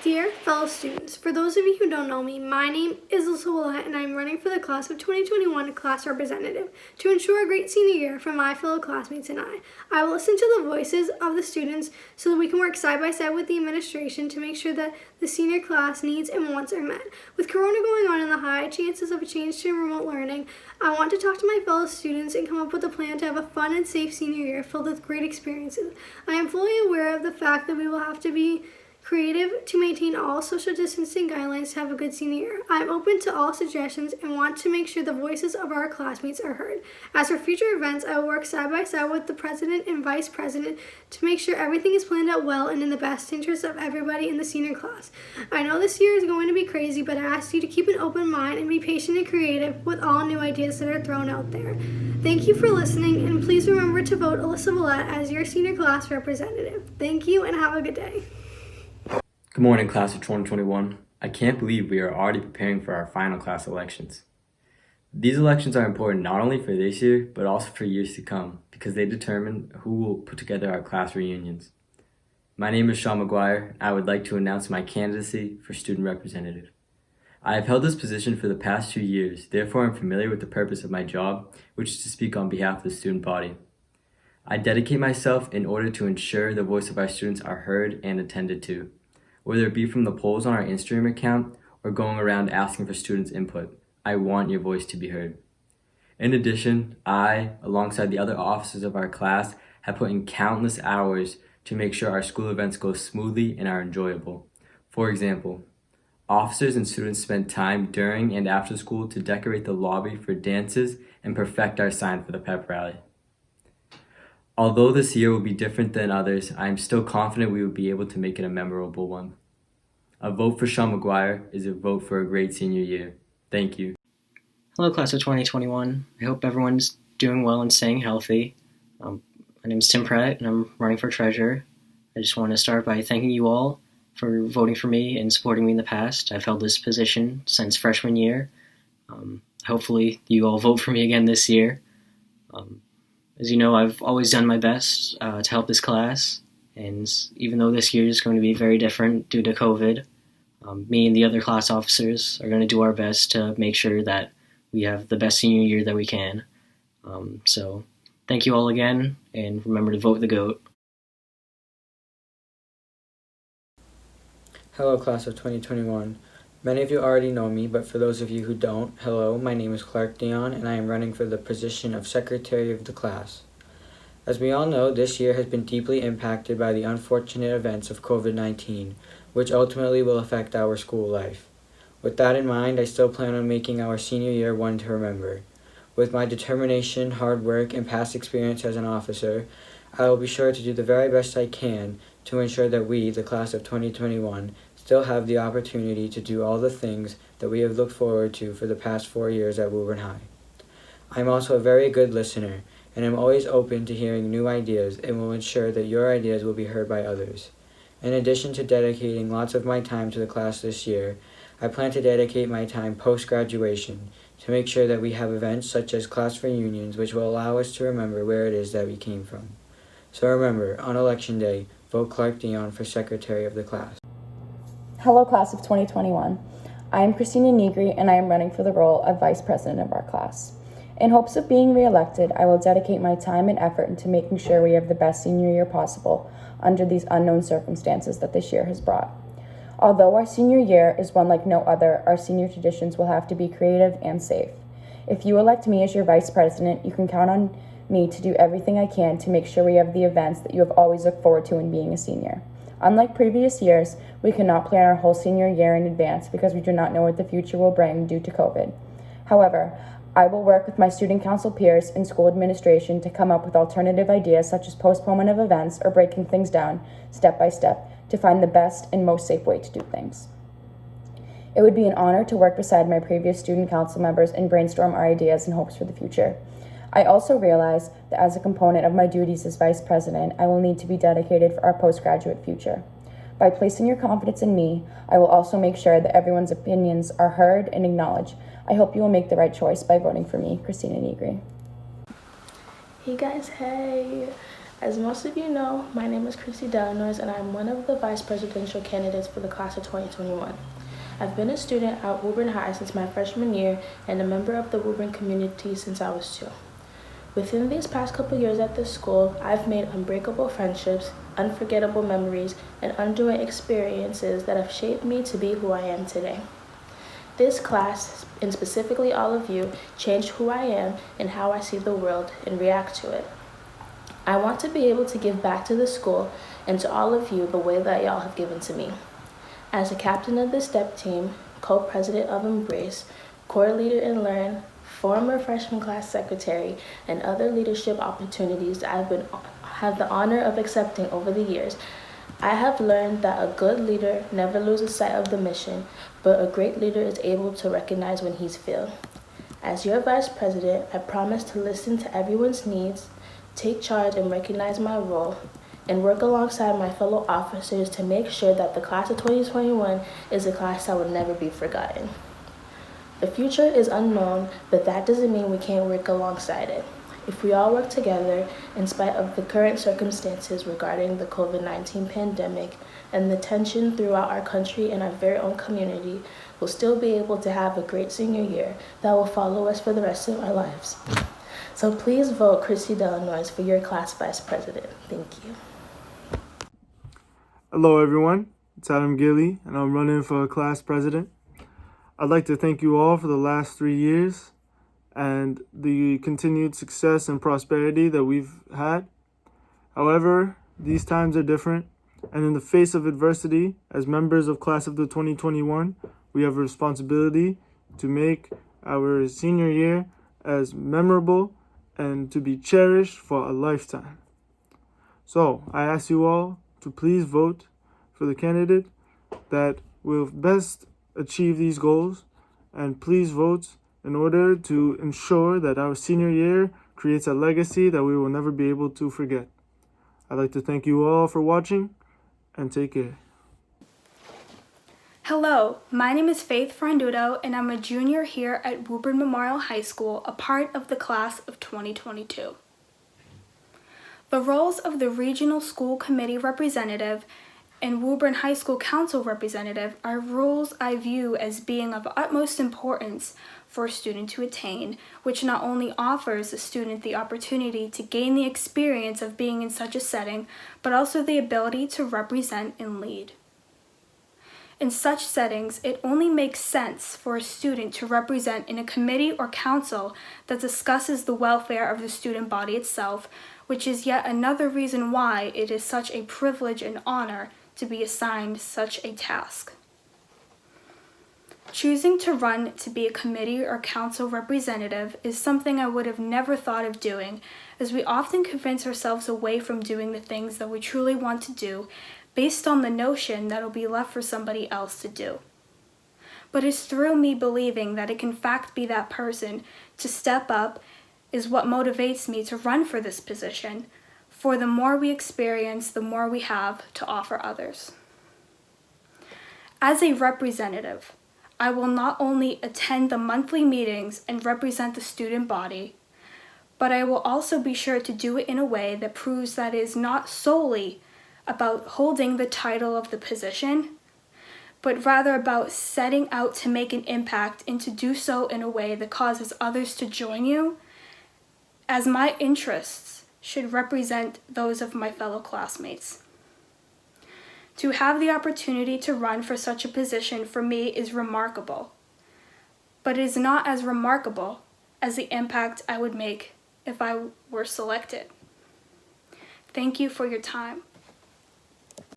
Dear fellow students, for those of you who don't know me, my name is Alyssa Villette and I'm running for the class of 2021 class representative to ensure a great senior year for my fellow classmates and I. I will listen to the voices of the students so that we can work side by side with the administration to make sure that the senior class needs and wants are met. With Corona going on and the high chances of a change to remote learning, I want to talk to my fellow students and come up with a plan to have a fun and safe senior year filled with great experiences. I am fully aware of the fact that we will have to be creative to maintain all social distancing guidelines to have a good senior year. I am open to all suggestions and want to make sure the voices of our classmates are heard. As for future events, I will work side by side with the president and vice president to make sure everything is planned out well and in the best interest of everybody in the senior class. I know this year is going to be crazy, but I ask you to keep an open mind and be patient and creative with all new ideas that are thrown out there. Thank you for listening, and please remember to vote Alyssa Villette as your senior class representative. Thank you and have a good day. Good morning, class of 2021. I can't believe we are already preparing for our final class elections. These elections are important not only for this year, but also for years to come, because they determine who will put together our class reunions. My name is McGuire. I would like to announce my candidacy for student representative. I have held this position for the past 2 years, therefore I'm familiar with the purpose of my job, which is to speak on behalf of the student body. I dedicate myself in order to ensure the voice of our students are heard and attended to, whether it be from the polls on our Instagram account or going around asking for students' input. I want your voice to be heard. In addition, I, alongside the other officers of our class, have put in countless hours to make sure our school events go smoothly and are enjoyable. For example, officers and students spend time during and after school to decorate the lobby for dances and perfect our sign for the pep rally. Although this year will be different than others, I am still confident we will be able to make it a memorable one. A vote for Sean McGuire is a vote for a great senior year. Thank you. Hello, class of 2021. I hope everyone's doing well and staying healthy. My name is Tim Pratt, and I'm running for treasurer. I just want to start by thanking you all for voting for me and supporting me in the past. I've held this position since freshman year. Hopefully, you all vote for me again this year. As you know, I've always done my best to help this class, and even though this year is going to be very different due to COVID, me and the other class officers are going to do our best to make sure that we have the best senior year that we can. So thank you all again, and remember to vote the GOAT. Hello, class of 2021. Many of you already know me, but for those of you who don't, hello, my name is Dion, and I am running for the position of Secretary of the class. As we all know, this year has been deeply impacted by the unfortunate events of COVID-19, which ultimately will affect our school life. With that in mind, I still plan on making our senior year one to remember. With my determination, hard work, and past experience as an officer, I will be sure to do the very best I can to ensure that we, the class of 2021, still have the opportunity to do all the things that we have looked forward to for the past 4 years at Woburn High. I am also a very good listener, and am always open to hearing new ideas and will ensure that your ideas will be heard by others. In addition to dedicating lots of my time to the class this year, I plan to dedicate my time post-graduation to make sure that we have events such as class reunions which will allow us to remember where it is that we came from. So remember, on Election Day, vote Dion for Secretary of the class. Hello, class of 2021. I am Christina Negri, and I am running for the role of Vice President of our class. In hopes of being re-elected, I will dedicate my time and effort into making sure we have the best senior year possible under these unknown circumstances that this year has brought. Although our senior year is one like no other, our senior traditions will have to be creative and safe. If you elect me as your Vice President, you can count on me to do everything I can to make sure we have the events that you have always looked forward to in being a senior. Unlike previous years, we cannot plan our whole senior year in advance because we do not know what the future will bring due to COVID. However, I will work with my student council peers and school administration to come up with alternative ideas such as postponement of events or breaking things down step by step to find the best and most safe way to do things. It would be an honor to work beside my previous student council members and brainstorm our ideas and hopes for the future. I also realize that as a component of my duties as Vice President, I will need to be dedicated for our postgraduate future. By placing your confidence in me, I will also make sure that everyone's opinions are heard and acknowledged. I hope you will make the right choice by voting for me, Christina Negri. Hey guys, hey. As most of you know, my name is Christy Delanoys and I'm one of the vice presidential candidates for the class of 2021. I've been a student at Woburn High since my freshman year and a member of the Woburn community since I was 2. Within these past couple years at this school, I've made unbreakable friendships, unforgettable memories, and undoing experiences that have shaped me to be who I am today. This class, and specifically all of you, changed who I am and how I see the world and react to it. I want to be able to give back to the school and to all of you the way that y'all have given to me. As a captain of the STEP team, co-president of Embrace, core leader in Learn, former freshman class secretary, and other leadership opportunities I've had the honor of accepting over the years, I have learned that a good leader never loses sight of the mission, but a great leader is able to recognize when he's failed. As your vice president, I promise to listen to everyone's needs, take charge and recognize my role, and work alongside my fellow officers to make sure that the class of 2021 is a class that will never be forgotten. The future is unknown, but that doesn't mean we can't work alongside it. If we all work together, in spite of the current circumstances regarding the COVID-19 pandemic and the tension throughout our country and our very own community, we'll still be able to have a great senior year that will follow us for the rest of our lives. So please vote Christy Delanoys for your class vice president. Thank you. Hello everyone, it's Adam Gilley and I'm running for class president. I'd like to thank you all for the last 3 years and the continued success and prosperity that we've had. However, these times are different, and in the face of adversity, as members of class of the 2021, we have a responsibility to make our senior year as memorable and to be cherished for a lifetime. So I ask you all to please vote for the candidate that will best achieve these goals, and please vote in order to ensure that our senior year creates a legacy that we will never be able to forget. I'd like to thank you all for watching and take care. Hello, my name is Faith Fondudo and I'm a junior here at Woburn Memorial High School, a part of the class of 2022. The roles of the Regional School Committee Representative and Woburn High School Council Representative are roles I view as being of utmost importance for a student to attain, which not only offers a student the opportunity to gain the experience of being in such a setting, but also the ability to represent and lead. In such settings, it only makes sense for a student to represent in a committee or council that discusses the welfare of the student body itself, which is yet another reason why it is such a privilege and honor to be assigned such a task. Choosing to run to be a committee or council representative is something I would have never thought of doing, as we often convince ourselves away from doing the things that we truly want to do based on the notion that it'll be left for somebody else to do. But it's through me believing that it can in fact be that person to step up is what motivates me to run for this position, for the more we experience, the more we have to offer others. As a representative, I will not only attend the monthly meetings and represent the student body, but I will also be sure to do it in a way that proves that it is not solely about holding the title of the position, but rather about setting out to make an impact and to do so in a way that causes others to join you, as my interests should represent those of my fellow classmates. To have the opportunity to run for such a position for me is remarkable, but it is not as remarkable as the impact I would make if I were selected. Thank you for your time.